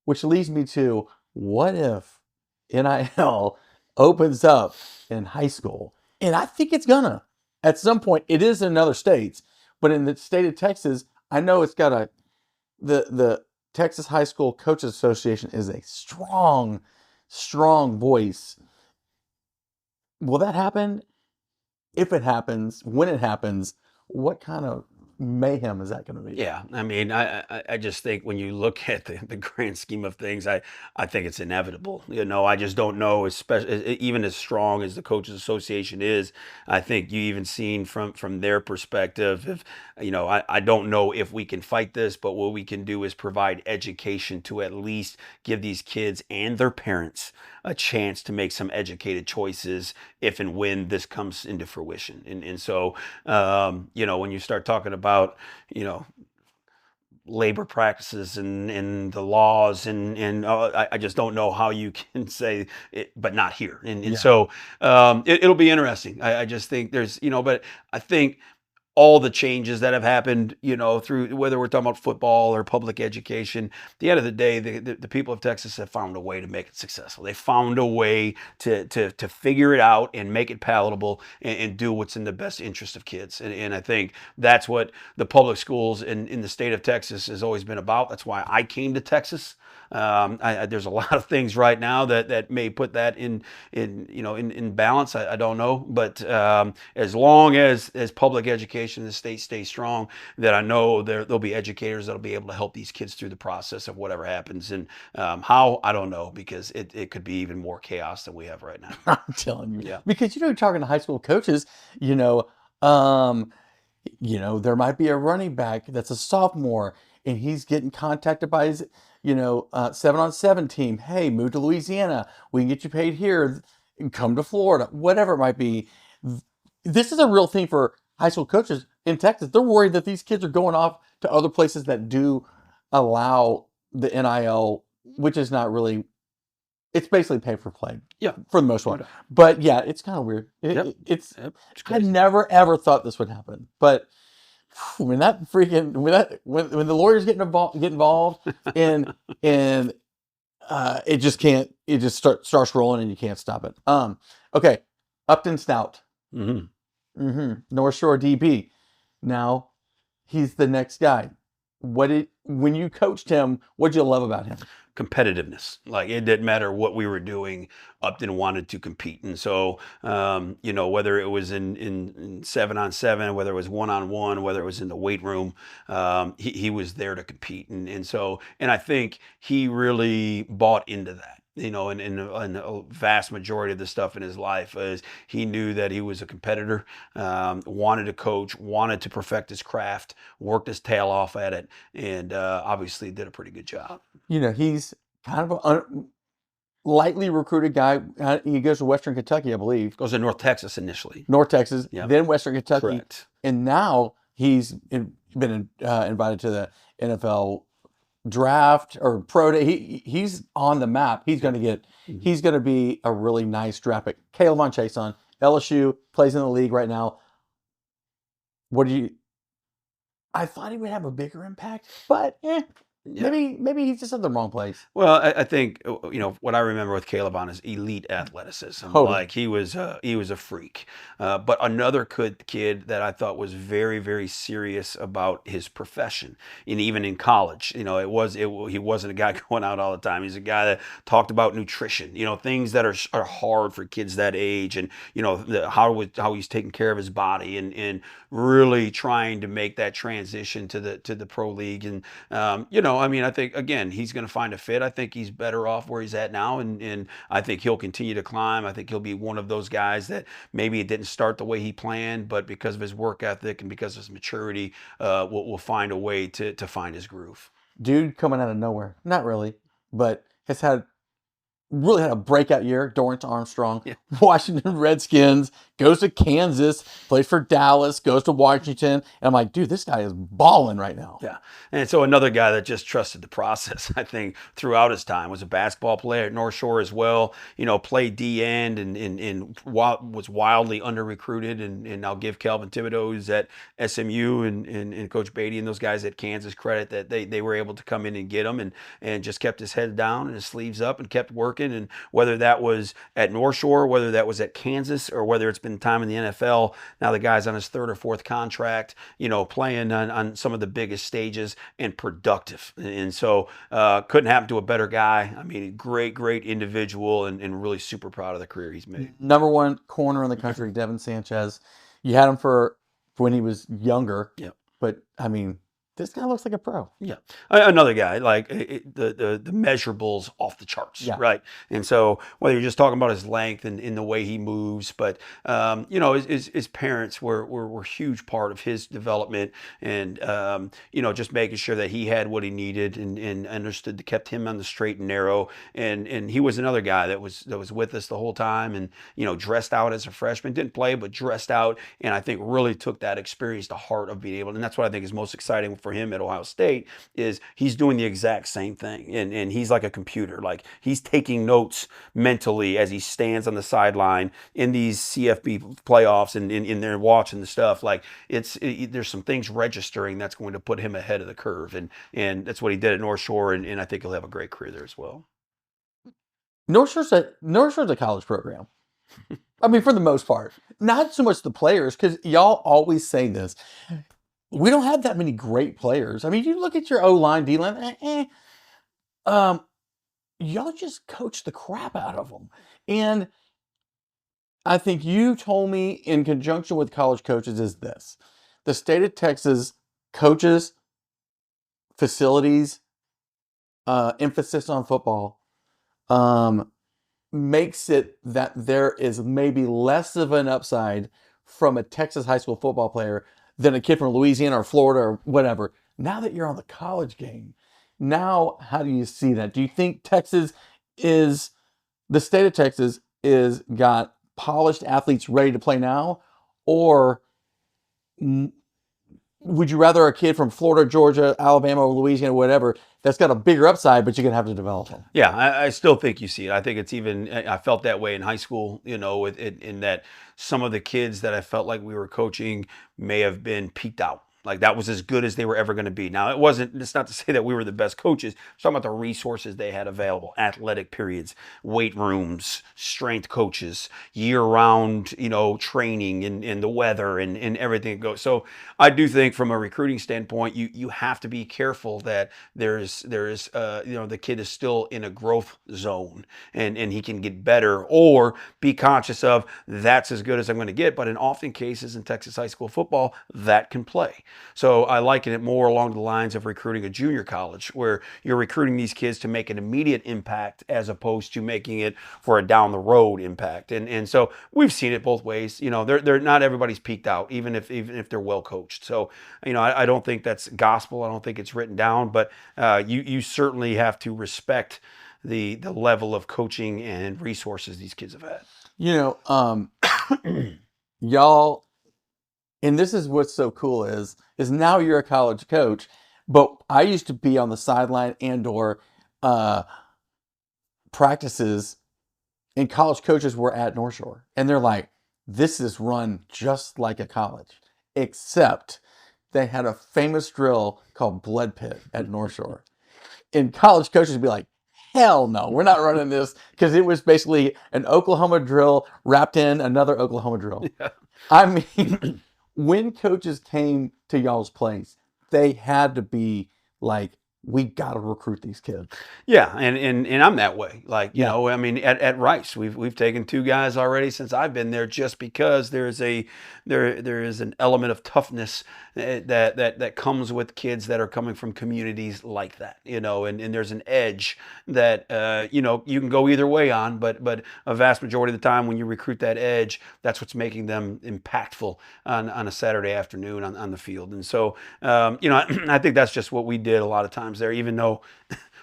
Which leads me to, what if NIL opens up in high school? And I think it's gonna. At some point, it is in other states, but in the state of Texas, I know it's got the Texas High School Coaches Association is a strong voice. Will that happen? If it happens, when it happens, what kind of mayhem is that going to be? Yeah, I mean, I just think when you look at the grand scheme of things, I think it's inevitable. I just don't know, especially even as strong as the Coaches Association is. I think you even seen from their perspective, if I don't know if we can fight this, but what we can do is provide education to at least give these kids and their parents a chance to make some educated choices if and when this comes into fruition. And so, when you start talking about, labor practices and the laws and I just don't know how you can say it, but not here. And so it'll be interesting. I just think there's, but I think all the changes that have happened, through whether we're talking about football or public education, at the end of the day, the people of Texas have found a way to make it successful. They found a way to figure it out and make it palatable and do what's in the best interest of kids. And I think that's what the public schools in the state of Texas has always been about. That's why I came to Texas. There's a lot of things right now that may put that in balance. I don't know, but as long as public education in the state stays strong, that I know there'll be educators that'll be able to help these kids through the process of whatever happens. And how, I don't know, because it could be even more chaos than we have right now. I'm telling you, because you're talking to high school coaches, There might be a running back that's a sophomore and he's getting contacted by his, 7-on-7 team. Hey, move to Louisiana. We can get you paid here. Come to Florida, whatever it might be. This is a real thing for high school coaches in Texas. They're worried that these kids are going off to other places that do allow the NIL, which is not really, it's basically pay for play. Yeah, for the most part. But yeah, it's kind of weird. It's I never ever thought this would happen. But when that freaking when the lawyers get involved and it just starts rolling and you can't stop it. Okay, Upton Stout, North Shore DB. Now he's the next guy. When you coached him, what'd you love about him? Competitiveness. Like, it didn't matter what we were doing, Upton wanted to compete. And so, whether it was in 7-on-7, whether it was 1-on-1, whether it was in the weight room, he was there to compete. And I think he really bought into that. In a vast majority of the stuff in his life, is he knew that he was a competitor, wanted to coach, wanted to perfect his craft, worked his tail off at it, and obviously did a pretty good job. He's kind of a lightly recruited guy. He goes to Western Kentucky, I believe. Goes to North Texas initially. North Texas, then Western Kentucky. Correct. And now he's been invited to the NFL draft or pro day. He's on the map. He's going to be a really nice draft pick. Caleb Von Chason, LSU, plays in the league right now. I thought he would have a bigger impact, but maybe he's just in the wrong place. Well, I think what I remember with Caleb on is elite athleticism. Totally. Like, he was a freak. But another kid that I thought was very, very serious about his profession, and even in college, he wasn't a guy going out all the time. He's a guy that talked about nutrition, things that are hard for kids that age, and how he's taking care of his body, and really trying to make that transition to the pro league. And I think, again, he's going to find a fit. I think he's better off where he's at now, and I think he'll continue to climb. I think he'll be one of those guys that maybe it didn't start the way he planned, but because of his work ethic and because of his maturity, will find a way to find his groove. Dude coming out of nowhere. Not really, but has really had a breakout year. Dorrance Armstrong, Washington Redskins, goes to Kansas, plays for Dallas, goes to Washington. And I'm like, dude, this guy is balling right now. Yeah. And so another guy that just trusted the process, I think, throughout his time, was a basketball player at North Shore as well. Played D-end and was wildly under-recruited. And I'll give Calvin Thibodeau, who's at SMU, and Coach Beatty and those guys at Kansas credit that they were able to come in and get him, and just kept his head down and his sleeves up and kept working. And whether that was at North Shore, whether that was at Kansas, or whether it's been time in the NFL, now the guy's on his third or fourth contract, playing on some of the biggest stages and productive. And so couldn't happen to a better guy. I mean, great individual, and really super proud of the career he's made. Number one corner in the country, Devin Sanchez. You had him for when he was younger. Yeah. But, I mean, this guy looks like a pro. Yeah. Another guy, like, the measurables off the charts, right? And so whether you're just talking about his length and in the way he moves, but, his parents were a huge part of his development, and, just making sure that he had what he needed and understood, kept him on the straight and narrow. And he was another guy that was with us the whole time, and, dressed out as a freshman, didn't play, but dressed out. And I think really took that experience to heart of being able, and that's what I think is most exciting for him at Ohio State, is he's doing the exact same thing, and he's like a computer. Like, he's taking notes mentally as he stands on the sideline in these CFB playoffs, and in there watching the stuff. Like, there's some things registering that's going to put him ahead of the curve, and that's what he did at North Shore, and I think he'll have a great career there as well. North Shore's a college program. I mean, for the most part, not so much the players, because y'all always say this. We don't have that many great players. I mean, you look at your O-line, D-line, y'all just coach the crap out of them. And I think you told me, in conjunction with college coaches, is this: the state of Texas coaches, facilities, emphasis on football, makes it that there is maybe less of an upside from a Texas high school football player than a kid from Louisiana or Florida or whatever. Now that you're on the college game, now how do you see that? Do you think the state of Texas is got polished athletes ready to play now, or would you rather a kid from Florida, Georgia, Alabama, or Louisiana, whatever, that's got a bigger upside, but you're gonna have to develop them? Yeah, I still think you see it. I think it's even, I felt that way in high school, in that some of the kids that I felt like we were coaching may have been peaked out. Like that was as good as they were ever going to be. Now, it's not to say that we were the best coaches. I'm talking about the resources they had available, athletic periods, weight rooms, strength coaches, year round, training and the weather and everything that goes. So I do think from a recruiting standpoint, you have to be careful that the kid is still in a growth zone and he can get better, or be conscious of that's as good as I'm going to get. But in often cases in Texas high school football, that can play. So I liken it more along the lines of recruiting a junior college, where you're recruiting these kids to make an immediate impact as opposed to making it for a down the road impact. And so we've seen it both ways. They're not everybody's peaked out, even if they're well coached. So I don't think that's gospel. I don't think it's written down, but you certainly have to respect the level of coaching and resources these kids have had. Y'all, and this is what's so cool is now you're a college coach, but I used to be on the sideline and/or practices, and college coaches were at North Shore, and they're like, "This is run just like a college, except they had a famous drill called Blood Pit at North Shore." And college coaches would be like, "Hell no, we're not running this," because it was basically an Oklahoma drill wrapped in another Oklahoma drill. Yeah. I mean, when coaches came to y'all's place, they had to be like, "We got to recruit these kids." Yeah, and I'm that way. Like, Yeah. I mean, at Rice, we've taken 2 guys already since I've been there, just because there is an element of toughness that comes with kids that are coming from communities like that, and there's an edge that you can go either way on, but a vast majority of the time when you recruit that edge, that's what's making them impactful on a Saturday afternoon on the field. And so I think that's just what we did a lot of times there, even though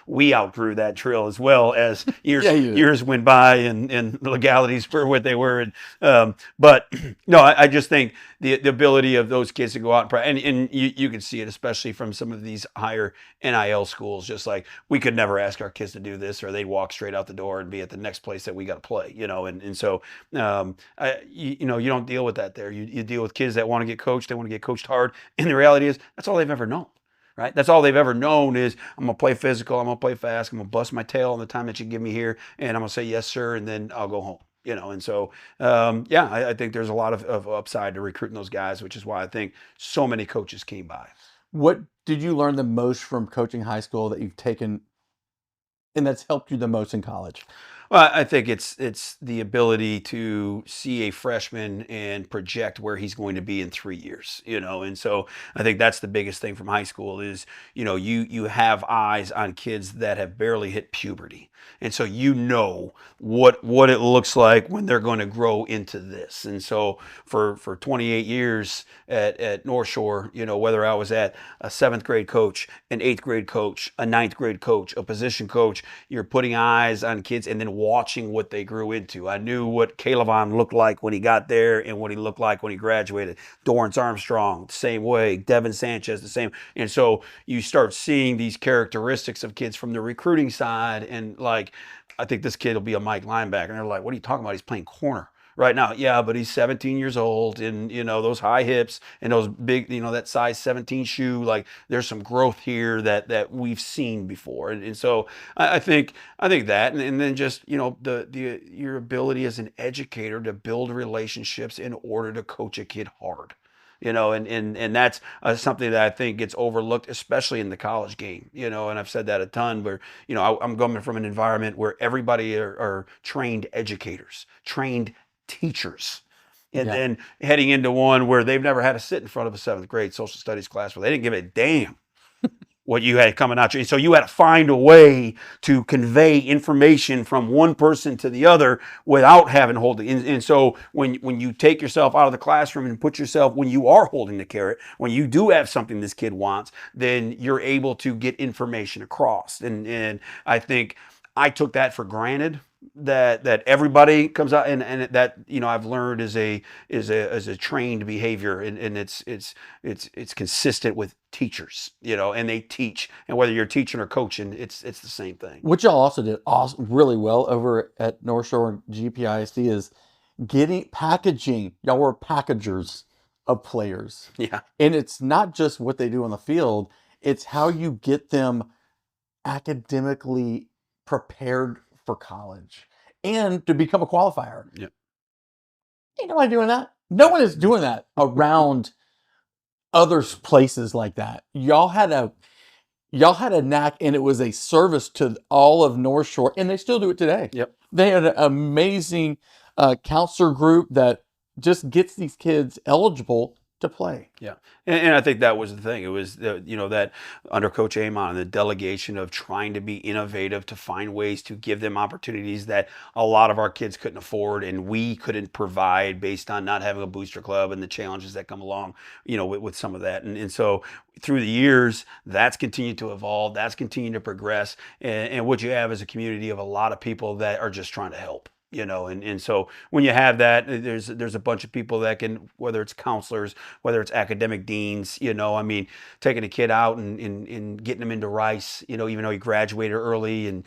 we outgrew that drill as well as years went by and legalities were what they were. But no, I just think the ability of those kids to go out and you can see it, especially from some of these higher NIL schools, just like we could never ask our kids to do this, or they'd walk straight out the door and be at the next place that we got to play, and so you don't deal with that there. You deal with kids that want to get coached, they want to get coached hard, and the reality is that's all they've ever known. Right? That's all they've ever known is, I'm going to play physical, I'm going to play fast, I'm going to bust my tail on the time that you give me here, and I'm going to say yes, sir, and then I'll go home. And so, I think there's a lot of upside to recruiting those guys, which is why I think so many coaches came by. What did you learn the most from coaching high school that you've taken and that's helped you the most in college? Well, I think it's the ability to see a freshman and project where he's going to be in 3 years, and so I think that's the biggest thing from high school is, you have eyes on kids that have barely hit puberty. And so what it looks like when they're going to grow into this. And so for 28 years at North Shore, whether I was at a 7th grade coach, an 8th grade coach, a 9th grade coach, a position coach, you're putting eyes on kids and then watching what they grew into. I knew what Calevon looked like when he got there and what he looked like when he graduated. Dorrance Armstrong, the same way. Devin Sanchez, the same. And so you start seeing these characteristics of kids from the recruiting side, and like, I think this kid will be a Mike linebacker. And they're like, what are you talking about? He's playing corner right now. Yeah, but he's 17 years old, and those high hips and those big, that size 17 shoe, like there's some growth here that we've seen before. And so I think that, and then just, your ability as an educator to build relationships in order to coach a kid hard. And that's something that I think gets overlooked, especially in the college game, and I've said that a ton, where, I'm coming from an environment where everybody are trained educators, trained teachers, and then heading into one where they've never had to sit in front of a 7th grade social studies class where they didn't give a damn what you had coming out. So you had to find a way to convey information from one person to the other without having to hold it. And so when you take yourself out of the classroom and put yourself, when you are holding the carrot, when you do have something this kid wants, then you're able to get information across. And I think I took that for granted, that everybody comes out, and that, you know, I've learned is a trained behavior, and it's consistent with teachers, you know, and they teach, and whether you're teaching or coaching, it's the same thing. What y'all also did really well over at North Shore GPISD is packaging. Y'all were packagers of players. Yeah. And it's not just what they do on the field, it's how you get them academically prepared for college and to become a qualifier. Yeah. Ain't nobody doing that. No one is doing that around other places like that. Y'all had a knack, and it was a service to all of North Shore, and they still do it today. Yep. They had an amazing counselor group that just gets these kids eligible to play. Yeah, and I think that was the thing. It was that under Coach Aymond, the delegation of trying to be innovative, to find ways to give them opportunities that a lot of our kids couldn't afford, and we couldn't provide based on not having a booster club and the challenges that come along, with some of that. And so through the years, that's continued to evolve, that's continued to progress, and what you have is a community of a lot of people that are just trying to help. And so when you have that, there's a bunch of people that can, whether it's counselors, whether it's academic deans, taking a kid out and getting them into Rice, even though he graduated early, and,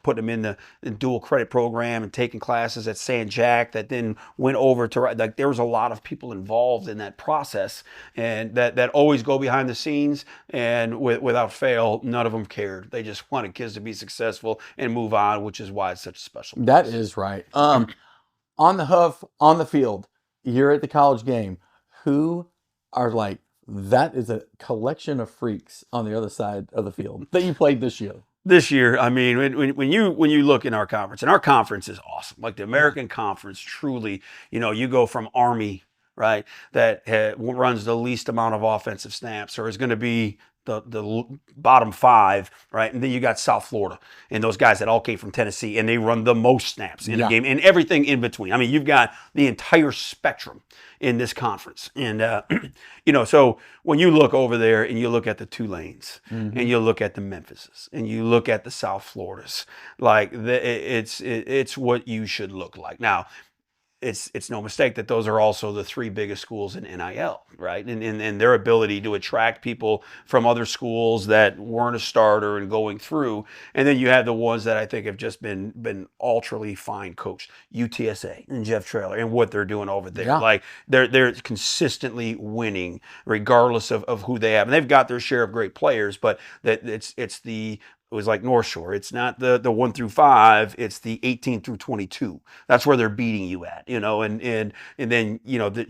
putting him in the dual credit program and taking classes at San Jack that then went over to, like, there was a lot of people involved in that process, and that always go behind the scenes, and without fail, none of them cared. They just wanted kids to be successful and move on, which is why it's such a special place. That is right. On the hoof, on the field, you're at the college game. Who are like, that is a collection of freaks on the other side of the field that you played this year? This year, I mean, when you look in our conference, and our conference is awesome. Like the American Conference, truly, you go from Army, right, that runs the least amount of offensive snaps, or is going to be the bottom 5, right? And then you got South Florida, and those guys that all came from Tennessee, and they run the most snaps in a game, and everything in between. I mean, you've got the entire spectrum in this conference. And, so when you look over there and you look at the Tulanes, and you look at the Memphises, and you look at the South Floridas, like it's what you should look like. Now, it's no mistake that those are also the 3 biggest schools in NIL, right? And their ability to attract people from other schools that weren't a starter and going through. And then you have the ones that I think have just been ultra fine coached. UTSA and Jeff Traylor and what they're doing over there. Yeah. Like they're consistently winning regardless of who they have. And they've got their share of great players, but that it was like North Shore. It's not the 1 through 5. It's the 18 through 22. That's where they're beating you at, and then,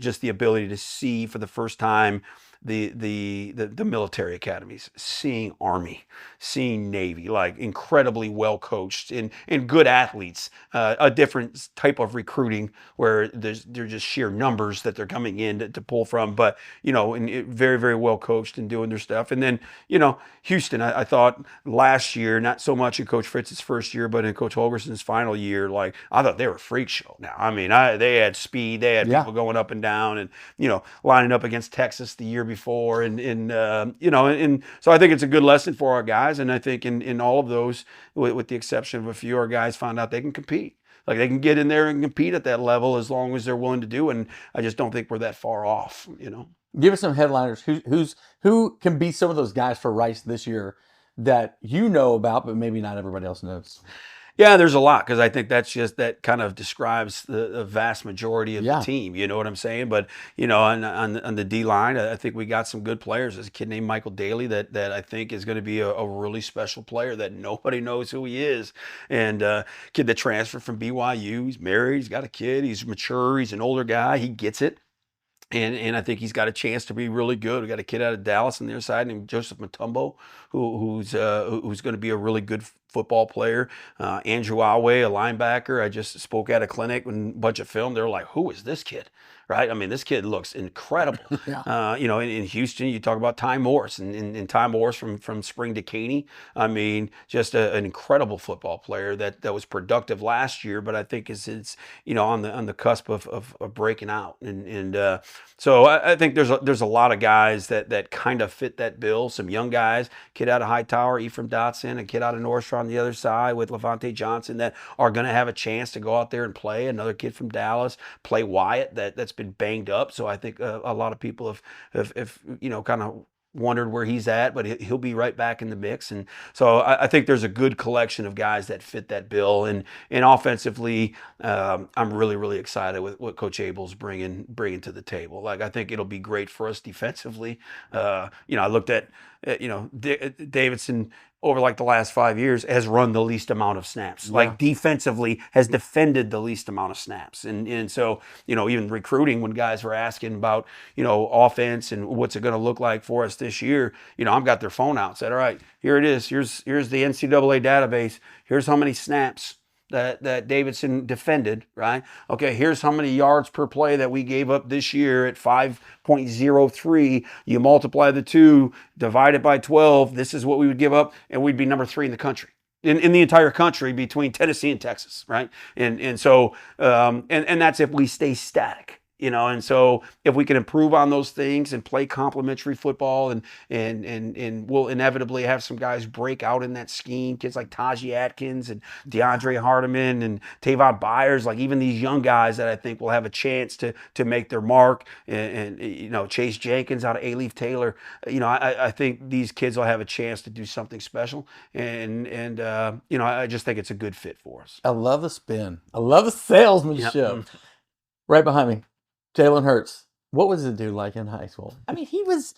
just the ability to see for the first time the military academies, seeing Army, seeing Navy, like incredibly well coached and good athletes, a different type of recruiting where they're just sheer numbers that they're coming in to pull from, but and very, very well coached and doing their stuff. And then Houston, I thought last year, not so much in Coach Fritz's first year, but in Coach Holgerson's final year, like I thought they were a freak show. Now, I mean, they had speed, they had people going up and down, and lining up against Texas the year before, and so I think it's a good lesson for our guys, and I think in all of those, with the exception of a few, our guys found out they can compete. Like they can get in there and compete at that level as long as they're willing to do, and I just don't think we're that far off. Give us some headliners. Who can be some of those guys for Rice this year that you know about, but maybe not everybody else knows? Yeah, there's a lot, because I think that kind of describes the vast majority of the team. You know what I'm saying? But on the D line, I think we got some good players. There's a kid named Michael Daly that I think is going to be a really special player that nobody knows who he is. And kid that transferred from BYU. He's married. He's got a kid. He's mature. He's an older guy. He gets it. And I think he's got a chance to be really good. We got a kid out of Dallas on the other side named Joseph Matumbo, who's going to be a really good football player. Andrew Awe, a linebacker. I just spoke at a clinic and a bunch of film. They were like, who is this kid? Right? I mean, this kid looks incredible. Yeah. In Houston, you talk about Ty Morris and Ty Morris from Spring to Caney. I mean, just an incredible football player that was productive last year, but I think is on the cusp of breaking out. So I think there's a lot of guys that kind of fit that bill. Some young guys, kid out of Hightower, Ephraim Dotson, a kid out of North Shore on the other side with Levante Johnson that are going to have a chance to go out there and play. Another kid from Dallas, play Wyatt that's been banged up. So I think a lot of people have kind of wondered where he's at, but he'll be right back in the mix. And so I think there's a good collection of guys that fit that bill. And offensively, I'm really, really excited with what Coach Abel's bringing to the table. Like, I think it'll be great for us defensively. I looked at Davidson over like the last 5 years has run the least amount of snaps. Yeah. Like, defensively has defended the least amount of snaps. And so, even recruiting, when guys were asking about, offense and what's it going to look like for us this year, I've got their phone out, said, all right, here it is. Here's the NCAA database. Here's how many snaps that Davidson defended, right? Okay, here's how many yards per play that we gave up this year at 5.03. You multiply the two, divide it by 12. This is what we would give up, and we'd be number 3 in the country. In the entire country between Tennessee and Texas, right? And so that's if we stay static. And so if we can improve on those things and play complementary football and we'll inevitably have some guys break out in that scheme, kids like Tajee Atkins and DeAndre Hardiman and Tavon Byers, like even these young guys that I think will have a chance to make their mark, and Chase Jenkins out of A-Leaf Taylor, I think these kids will have a chance to do something special, and I just think it's a good fit for us. I love the spin. I love the salesmanship. Yep. Right behind me, Jalen Hurts. What was the dude like in high school? I mean, he was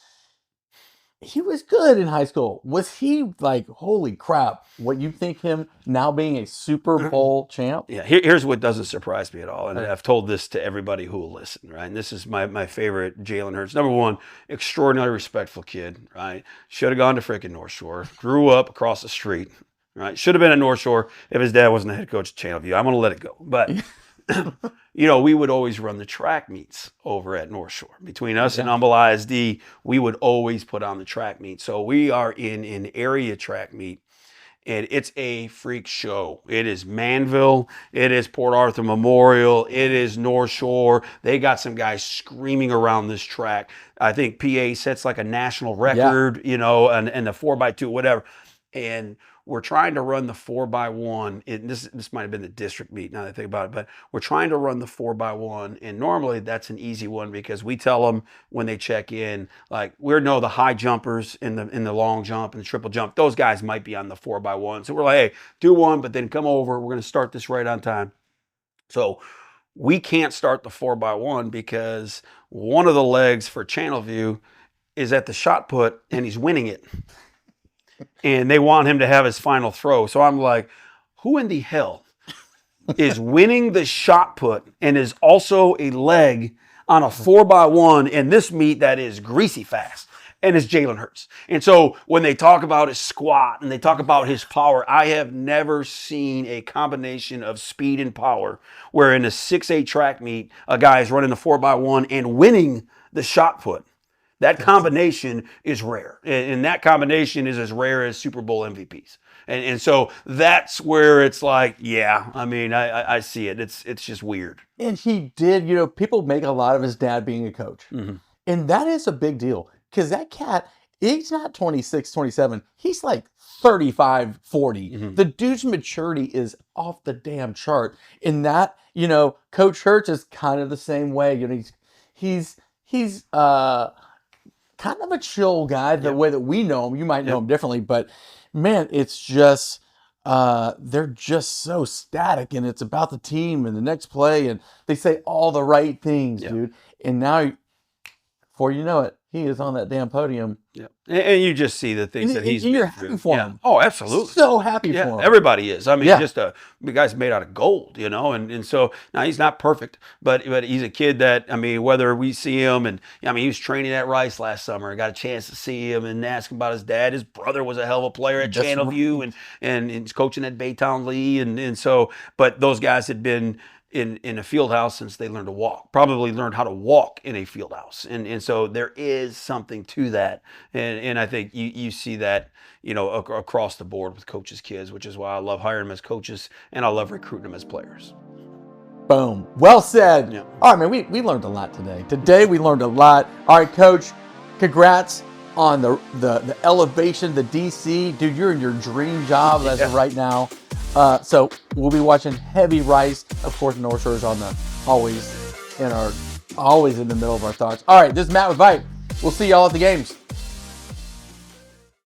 good in high school. Was he like, holy crap, what you think him now being a Super Bowl champ? Yeah, here's what doesn't surprise me at all. And I've told this to everybody who will listen, right? And this is my favorite Jalen Hurts. Number one, extraordinarily respectful kid, right? Should have gone to freaking North Shore. Grew up across the street, right? Should have been at North Shore if his dad wasn't the head coach at Channelview. I'm going to let it go. But we would always run the track meets over at North Shore. Between us and Humble ISD, we would always put on the track meet. So we are in an area track meet, and it's a freak show. It is Manville. It is Port Arthur Memorial. It is North Shore. They got some guys screaming around this track. I think PA sets like a national record, and the 4x2, whatever. And we're trying to run the 4x1. This might have been the district meet now that I think about it, but we're trying to run the 4x1. And normally that's an easy one because we tell them when they check in, like, we know the high jumpers in the long jump and the triple jump, those guys might be on the 4x1. So we're like, hey, do one, but then come over. We're going to start this right on time. So we can't start the 4x1 because one of the legs for Channelview is at the shot put and he's winning it. And they want him to have his final throw. So I'm like, who in the hell is winning the shot put and is also a leg on a 4x1 in this meet that is greasy fast? And it's Jalen Hurts. And so when they talk about his squat and they talk about his power, I have never seen a combination of speed and power where in a 6A track meet, a guy is running the 4x1 and winning the shot put. That combination is rare. And that combination is as rare as Super Bowl MVPs. And so that's where it's like, I see it. It's just weird. And he did, people make a lot of his dad being a coach. Mm-hmm. And that is a big deal because that cat, he's not 26, 27. He's like 35, 40. Mm-hmm. The dude's maturity is off the damn chart. In that, Coach Hurts is kind of the same way. He's kind of a chill guy, the way that we know him. You might know him differently, but man, it's just, they're just so static and it's about the team and the next play and they say all the right things, dude. And now, before you know it, he is on that damn podium. Yeah, and you just see the things that he's you're been happy through. for Yeah. him. Oh, absolutely. So happy Yeah, for him. everybody is. I mean, Yeah. just the guy's made out of gold, you know. And so now he's not perfect, but he's a kid that, I mean, whether we see him, and I mean, he was training at Rice last summer. I got a chance to see him and ask him about his dad. His brother was a hell of a player at That's Channelview, and he's coaching at Baytown Lee, and so, but those guys had been in a field house since they learned to walk, probably learned how to walk in a field house. And so there is something to that. And I think you see that, you know, across the board with coaches' kids, which is why I love hiring them as coaches and I love recruiting them as players. Boom. Well said. Yeah. All right, man, we learned a lot today. Today we learned a lot. All right, Coach, congrats on the elevation, the DC. Dude, you're in your dream job as of right now. So we'll be watching heavy Rice. Of course, North Shore is on the always in the middle of our thoughts. All right, this is Matt with VYPE. We'll see y'all at the games.